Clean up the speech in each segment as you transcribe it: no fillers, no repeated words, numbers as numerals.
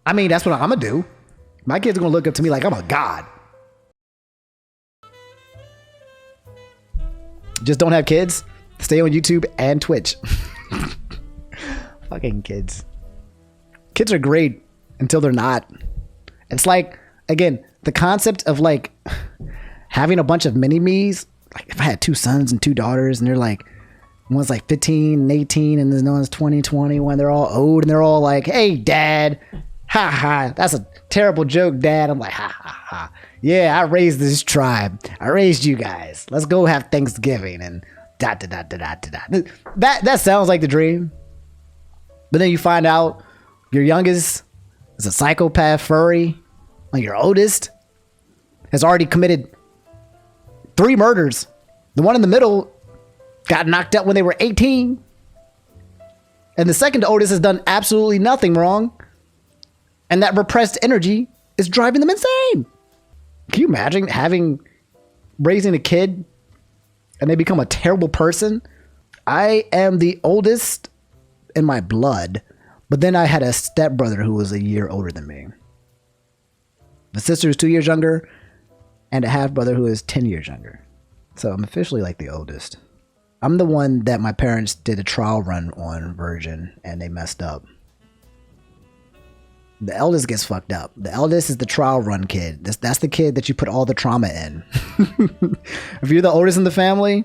I mean, that's what I'm gonna do. My kids are gonna look up to me like I'm a god. Just don't have kids. Stay on YouTube and Twitch. Fucking kids. Kids are great until they're not. It's like, again, the concept of like having a bunch of mini-me's. Like if I had 2 sons and 2 daughters and they're like, one's like 15 and 18 and then one's 20, 21. They're all old and they're all like, hey, dad. Ha ha. That's a terrible joke, dad. I'm like, ha ha ha. Yeah, I raised this tribe. I raised you guys. Let's go have Thanksgiving and da da da da da da. That sounds like the dream. But then you find out your youngest is a psychopath furry. Like your oldest has already committed 3 murders. The one in the middle got knocked out when they were 18. And the second oldest has done absolutely nothing wrong. And that repressed energy is driving them insane. Can you imagine raising a kid and they become a terrible person? I am the oldest in my blood, but then I had a stepbrother who was a year older than me. The sister is 2 years younger and a half brother who is 10 years younger. So I'm officially like the oldest. I'm the one that my parents did a trial run on Virgin and they messed up. The eldest gets fucked up. The eldest is the trial run kid. That's the kid that you put all the trauma in. If you're the oldest in the family,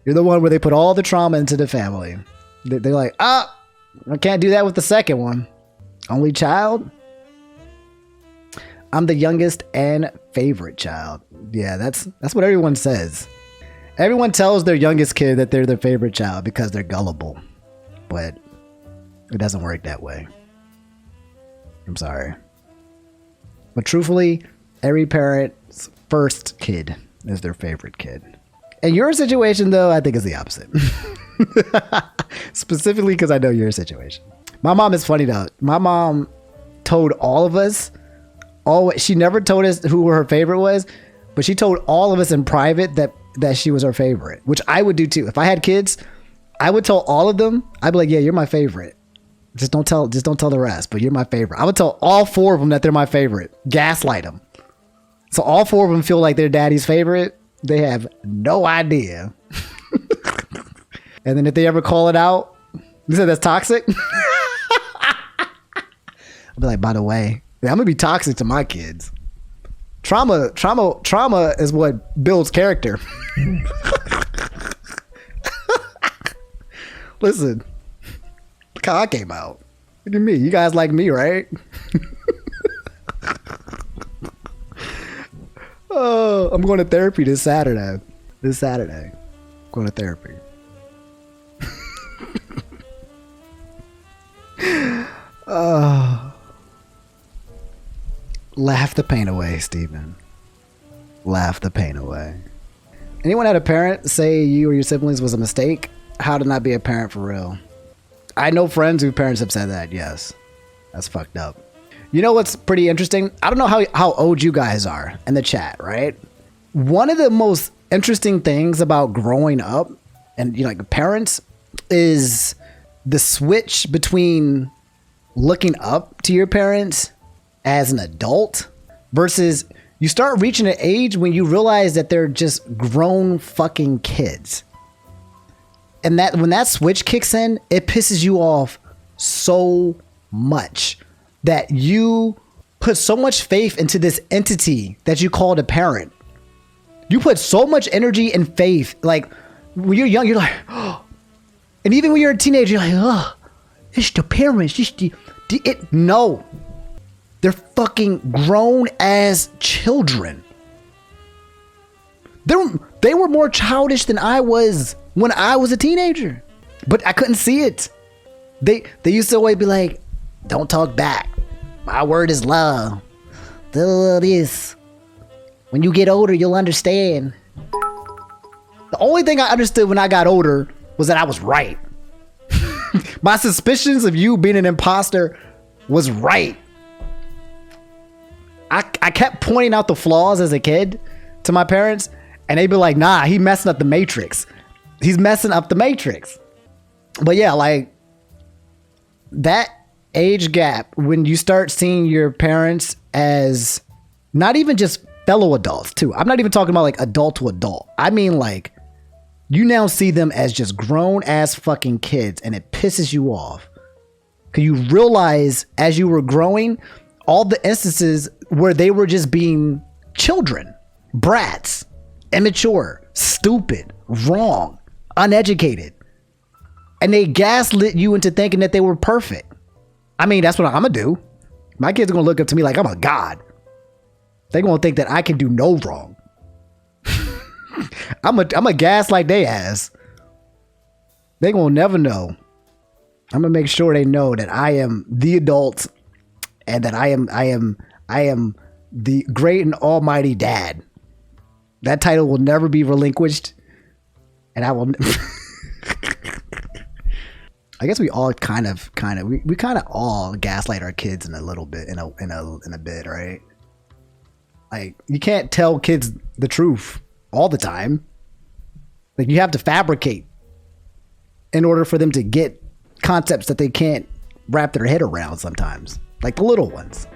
you're the one where they put all the trauma into the family. They're like, I can't do that with the second one. Only child? I'm the youngest and favorite child. Yeah, that's what everyone says. Everyone tells their youngest kid that they're their favorite child because they're gullible. But it doesn't work that way. I'm sorry. But truthfully, every parent's first kid is their favorite kid. In your situation, though, I think is the opposite. Specifically because I know your situation. My mom is funny, though. My mom told all of us, she never told us who her favorite was, but she told all of us in private that she was our favorite, which I would do too. If I had kids, I would tell all of them. I'd be like, yeah, you're my favorite. Just don't tell the rest, but you're my favorite. I would tell all 4 of them that they're my favorite. Gaslight them. So all 4 of them feel like they're daddy's favorite. They have no idea. And then if they ever call it out, you said that's toxic? I'll be like, by the way, I'm going to be toxic to my kids. Trauma is what builds character. Listen. Look how I came out. Look at me. You guys like me, right? Oh, I'm going to therapy this Saturday. I'm going to therapy. Laugh the pain away, Stephen. Laugh the pain away. Anyone had a parent say you or your siblings was a mistake? How to not be a parent for real? I know friends whose parents have said that, yes. That's fucked up. You know what's pretty interesting? I don't know how old you guys are in the chat, right? One of the most interesting things about growing up and like parents is the switch between looking up to your parents as an adult versus you start reaching an age when you realize that they're just grown fucking kids. And that when that switch kicks in, it pisses you off so much that you put so much faith into this entity that you called a parent. You put so much energy and faith. Like when you're young, you're like, oh. And even when you're a teenager, you're like, oh, it's the parents. No, they're fucking grown as children. They were more childish than I was when I was a teenager, but I couldn't see it. They used to always be like, don't talk back. My word is love. Do this. When you get older, you'll understand. The only thing I understood when I got older was that I was right. My suspicions of you being an imposter was right. I kept pointing out the flaws as a kid to my parents, and they'd be like, nah, he messing up the matrix. He's messing up the matrix. But yeah, like that age gap when you start seeing your parents as not even just fellow adults too. I'm not even talking about like adult to adult. I mean like you now see them as just grown ass fucking kids, and it pisses you off. Cause you realize as you were growing, all the instances where they were just being children, brats, immature, stupid, wrong, uneducated. And they gaslit you into thinking that they were perfect. I mean, that's what I'm gonna do. My kids are gonna look up to me like I'm a god. They're gonna think that I can do no wrong. I'm a gaslight they ass. They gonna never know. I'm gonna make sure they know that I am the adult and that I am the great and almighty dad. That title will never be relinquished, and I will. I guess we all kind of we kind of all gaslight our kids in a little bit in a bit, right? Like you can't tell kids the truth all the time. Like you have to fabricate in order for them to get concepts that they can't wrap their head around sometimes. Like the little ones.